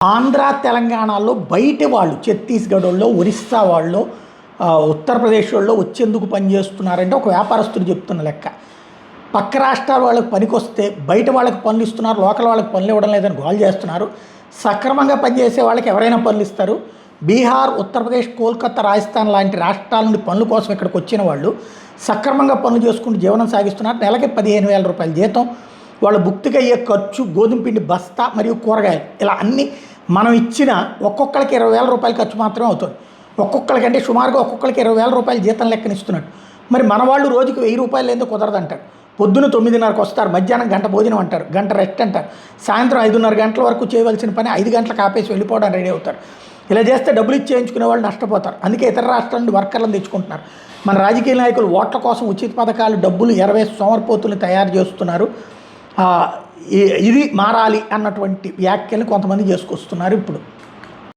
ఆంధ్ర తెలంగాణలో బయట వాళ్ళు ఛత్తీస్గఢ్ వాళ్ళు ఒరిస్సా వాళ్ళు ఉత్తరప్రదేశ్ వాళ్ళు వచ్చేందుకు పనిచేస్తున్నారంటే ఒక వ్యాపారస్తుడు చెప్తున్న లెక్క. పక్క రాష్ట్రాల వాళ్ళకి పనికొస్తే బయట వాళ్ళకి పనులు ఇస్తున్నారు, లోకల్ వాళ్ళకి పనులు ఇవ్వడం లేదని గోల్ చేస్తున్నారు. సక్రమంగా పనిచేసే వాళ్ళకి ఎవరైనా పనులు ఇస్తారు. బీహార్, ఉత్తరప్రదేశ్, కోల్కతా, రాజస్థాన్ లాంటి రాష్ట్రాల నుండి పనుల కోసం ఇక్కడికి వచ్చిన వాళ్ళు సక్రమంగా పనులు చేసుకుంటూ జీవనం సాగిస్తున్నారు. నెలకి 15,000 రూపాయల జీతం, వాళ్ళ భుక్తికి అయ్యే ఖర్చు, గోధుమ పిండి బస్తా మరియు కూరగాయలు, ఇలా అన్నీ మనం ఇచ్చిన ఒక్కొక్కరికి 20,000 రూపాయల ఖర్చు మాత్రమే అవుతుంది. ఒక్కొక్కరికంటే సుమారుగా ఒక్కొక్కరికి 20,000 రూపాయల జీతం లెక్కనిస్తున్నట్టు. మరి మన వాళ్ళు రోజుకి 1000 రూపాయలు ఏందో కుదరదంటారు. పొద్దున్న 9:30కి వస్తారు, మధ్యాహ్నం గంట భోజనం అంటారు, గంట రెస్ట్ అంటారు, సాయంత్రం 5:30 గంటల వరకు చేయవలసిన పని 5 గంటలకు ఆపేసి వెళ్ళిపోవడం రెడీ అవుతారు. ఇలా చేస్తే డబ్బులు ఇచ్చి చేయించుకునే వాళ్ళు నష్టపోతారు. అందుకే ఇతర రాష్ట్రాల నుండి వర్కర్లను తెచ్చుకుంటున్నారు. మన రాజకీయ నాయకులు ఓట్ల కోసం ఉచిత పథకాలు, డబ్బులు ఎరవేసి సోమరిపోతులు తయారు చేస్తున్నారు. ఇది మారాలి అన్నటువంటి వ్యాఖ్యలు కొంతమంది చేసుకొస్తున్నారు ఇప్పుడు.